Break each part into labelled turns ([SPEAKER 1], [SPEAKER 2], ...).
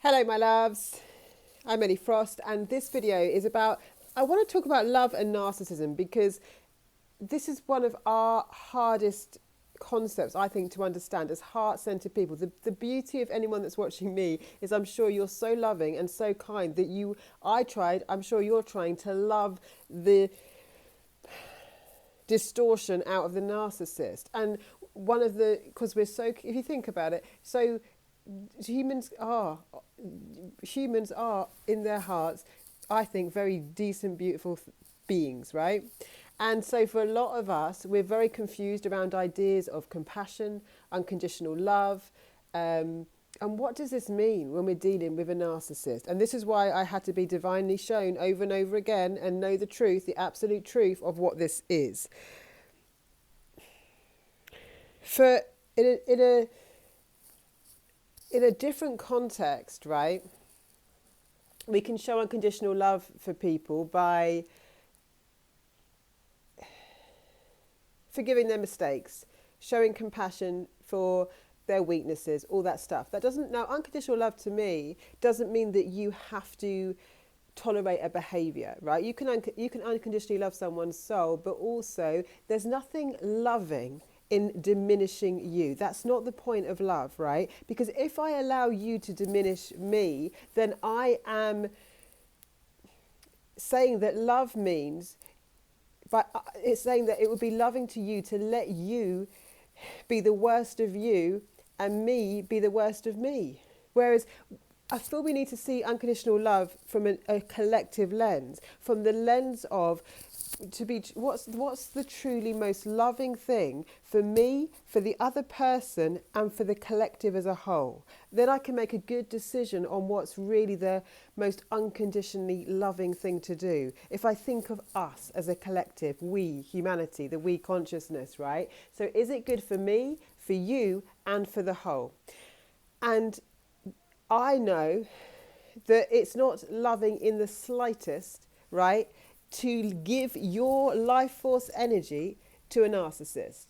[SPEAKER 1] Hello, my loves. I'm Ellie Frost, and this video is about. I want to talk about love and narcissism because this is one of our hardest concepts, I think, to understand as heart-centered people. The beauty of anyone that's watching me is I'm sure you're so loving and so kind that I'm sure you're trying to love the distortion out of the narcissist. And because if you think about it, so humans are humans are in their hearts, I think, very decent, beautiful beings, right? And so for a lot of us, we're very confused around ideas of compassion, unconditional love. And what does this mean when we're dealing with a narcissist? And this is why I had to be divinely shown over and over again and know the truth, the absolute truth of what this is. For in a different context, right? We can show unconditional love for people by forgiving their mistakes, showing compassion for their weaknesses, all that stuff. Now, unconditional love to me doesn't mean that you have to tolerate a behavior, right? You can unconditionally love someone's soul, but also there's nothing loving in diminishing you. That's not the point of love, right? Because if I allow you to diminish me, then I am saying that love means, but it's saying that it would be loving to you to let you be the worst of you and me be the worst of me. Whereas I feel we need to see unconditional love from a collective lens, from the lens of what's the truly most loving thing for me, for the other person, and for the collective as a whole. Then I can make a good decision on what's really the most unconditionally loving thing to do. If I think of us as a collective, we, humanity, the we consciousness, right? So is it good for me, for you, and for the whole? And I know that it's not loving in the slightest, right, to give your life force energy to a narcissist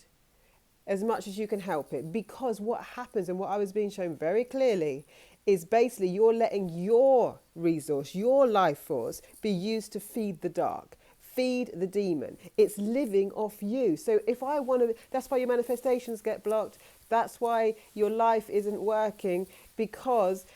[SPEAKER 1] as much as you can help it. Because what happens, and what I was being shown very clearly, is basically you're letting your resource, your life force, be used to feed the dark, feed the demon. It's living off you. So if I want to, that's why your manifestations get blocked. That's why your life isn't working, because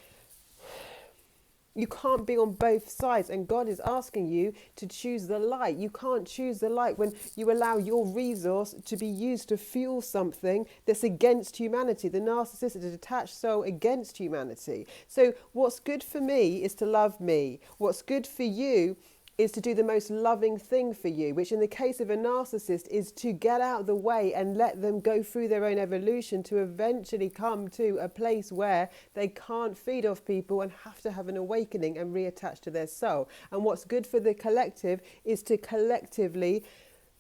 [SPEAKER 1] you can't be on both sides, and God is asking you to choose the light. You can't choose the light when you allow your resource to be used to fuel something that's against humanity, the narcissistic, the detached soul against humanity. So what's good for me is to love me. What's good for you is to do the most loving thing for you, which in the case of a narcissist is to get out of the way and let them go through their own evolution to eventually come to a place where they can't feed off people and have to have an awakening and reattach to their soul. And what's good for the collective is to collectively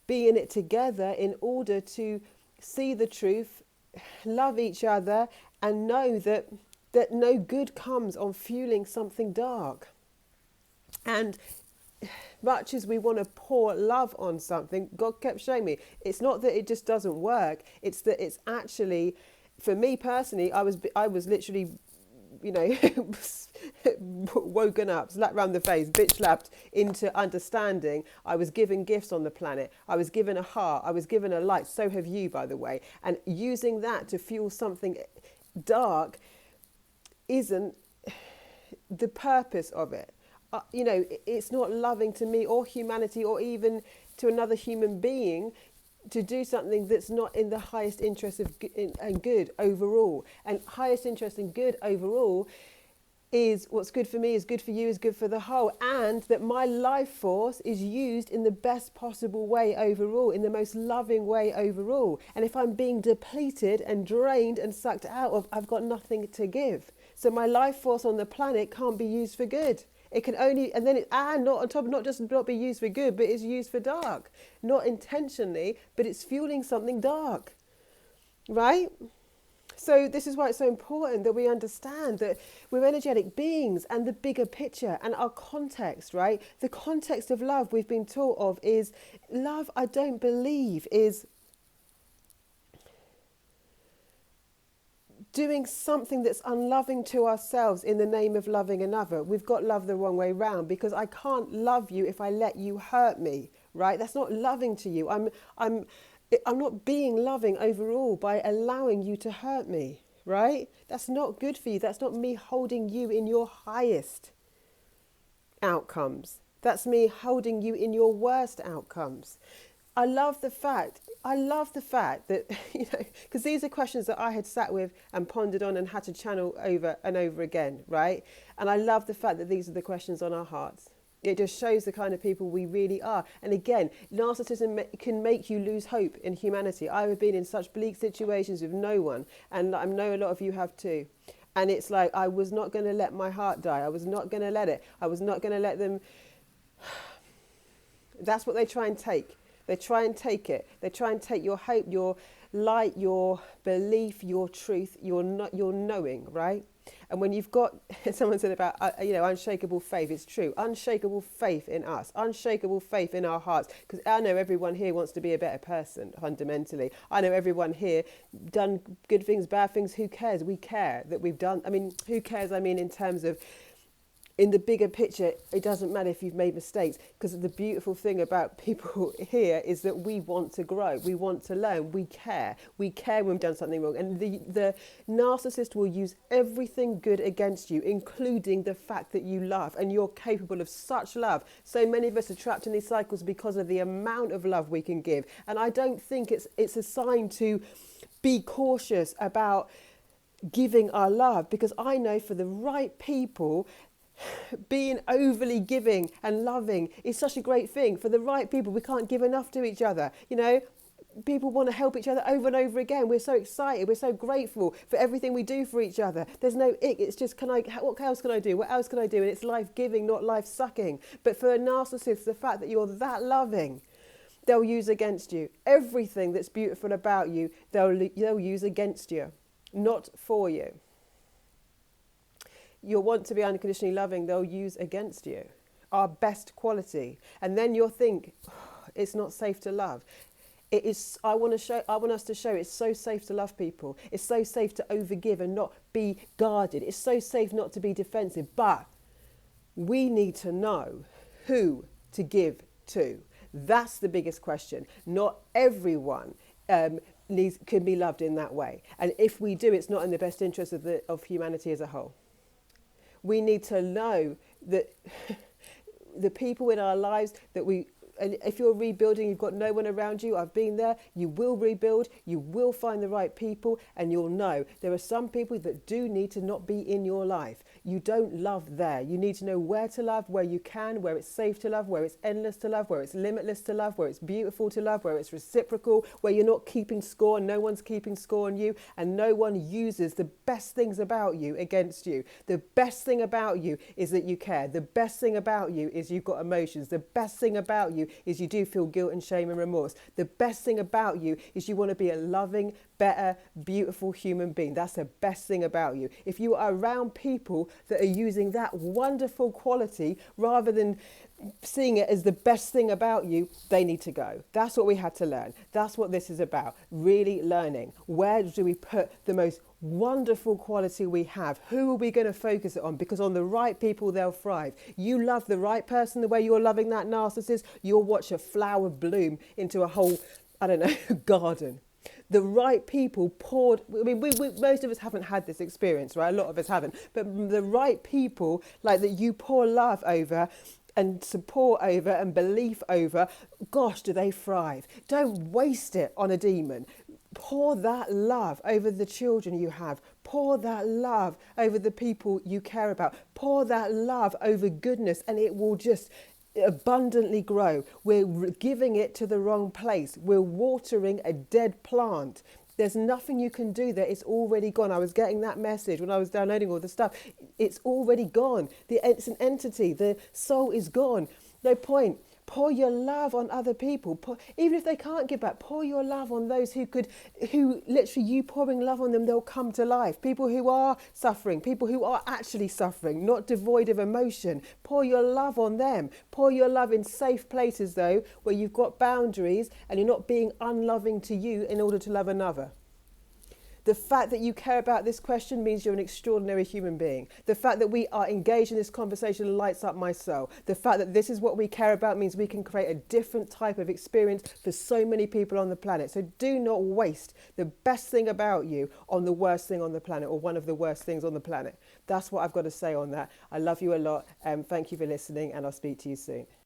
[SPEAKER 1] be in it together in order to see the truth, love each other, and know that no good comes on fueling something dark. And much as we want to pour love on something, God kept showing me, it's not that it just doesn't work. It's that it's actually, for me personally, I was literally, woken up, slapped around the face, bitch slapped into understanding. I was given gifts on the planet. I was given a heart. I was given a light. So have you, by the way. And using that to fuel something dark isn't the purpose of it. It's not loving to me or humanity or even to another human being to do something that's not in the highest interest of and good overall. And highest interest and good overall is what's good for me is good for you, is good for the whole. And that my life force is used in the best possible way overall, in the most loving way overall. And if I'm being depleted and drained and sucked out of, I've got nothing to give. So my life force on the planet can't be used for good. It can only, and then not just not be used for good, but it's used for dark. Not intentionally, but it's fueling something dark, right? So this is why it's so important that we understand that we're energetic beings and the bigger picture and our context, right? The context of love we've been taught of is love, I don't believe, is doing something that's unloving to ourselves in the name of loving another. We've got love the wrong way round, because I can't love you if I let you hurt me, right? That's not loving to you. I'm not being loving overall by allowing you to hurt me, right? That's not good for you. That's not me holding you in your highest outcomes. That's me holding you in your worst outcomes. I love the fact that, because these are questions that I had sat with and pondered on and had to channel over and over again, right? And I love the fact that these are the questions on our hearts. It just shows the kind of people we really are. And again, narcissism can make you lose hope in humanity. I have been in such bleak situations with no one, and I know a lot of you have too. And it's like, I was not going to let my heart die. I was not going to let it. I was not going to let them. That's what they try and take. They try and take it. They try and take your hope, your light, your belief, your truth, your knowing, right? And when you've got, someone said about, unshakable faith, it's true. Unshakable faith in us, unshakable faith in our hearts. Because I know everyone here wants to be a better person, fundamentally. I know everyone here done good things, bad things. Who cares? We care that we've done. I mean, who cares? I mean, in terms of, in the bigger picture, it doesn't matter if you've made mistakes, because the beautiful thing about people here is that we want to grow, we want to learn, we care when we've done something wrong. And the narcissist will use everything good against you, including the fact that you love, and you're capable of such love. So many of us are trapped in these cycles because of the amount of love we can give. And I don't think it's a sign to be cautious about giving our love, because I know for the right people, being overly giving and loving is such a great thing. For the right people, we can't give enough to each other. People want to help each other over and over again. We're so excited. We're so grateful for everything we do for each other. There's no ick. It's just, what else can I do? What else can I do? And it's life-giving, not life-sucking. But for a narcissist, the fact that you're that loving, they'll use against you. Everything that's beautiful about you, they'll use against you, not for you. You'll want to be unconditionally loving, they'll use against you. Our best quality. And then you'll think, it's not safe to love. It is. I want us to show it's so safe to love people. It's so safe to overgive and not be guarded. It's so safe not to be defensive. But we need to know who to give to. That's the biggest question. Not everyone can be loved in that way. And if we do, it's not in the best interest of humanity as a whole. We need to know that the people in our lives that and if you're rebuilding, you've got no one around you, I've been there, you will rebuild, you will find the right people, and you'll know there are some people that do need to not be in your life. You don't love there. You need to know where to love, where you can, where it's safe to love, where it's endless to love, where it's limitless to love, where it's beautiful to love, where it's reciprocal, where you're not keeping score, no one's keeping score on you, and no one uses the best things about you against you. The best thing about you is that you care. The best thing about you is you've got emotions. The best thing about you is you do feel guilt and shame and remorse. The best thing about you is you want to be a loving, better, beautiful human being. That's the best thing about you. If you are around people that are using that wonderful quality rather than seeing it as the best thing about you, they need to go. That's what we had to learn. That's what this is about. Really learning. Where do we put the most wonderful quality we have? Who are we going to focus it on? Because on the right people, they'll thrive. You love the right person the way you're loving that narcissist, you'll watch a flower bloom into a whole, garden. The right people poured, we most of us haven't had this experience, right? A lot of us haven't. But the right people, like that you pour love over and support over and belief over, gosh, do they thrive. Don't waste it on a demon. Pour that love over the children you have. Pour that love over the people you care about. Pour that love over goodness, and it will just abundantly grow. We're giving it to the wrong place. We're watering a dead plant. There's nothing you can do there. It's already gone. I was getting that message when I was downloading all the stuff. It's already gone. It's an entity. The soul is gone. No point. Pour your love on other people. Even if they can't give back, pour your love on those who literally you pouring love on them, they'll come to life. People who are suffering, people who are actually suffering, not devoid of emotion. Pour your love on them. Pour your love in safe places, though, where you've got boundaries and you're not being unloving to you in order to love another. The fact that you care about this question means you're an extraordinary human being. The fact that we are engaged in this conversation lights up my soul. The fact that this is what we care about means we can create a different type of experience for so many people on the planet. So do not waste the best thing about you on the worst thing on the planet, or one of the worst things on the planet. That's what I've got to say on that. I love you a lot. Thank you for listening, and I'll speak to you soon.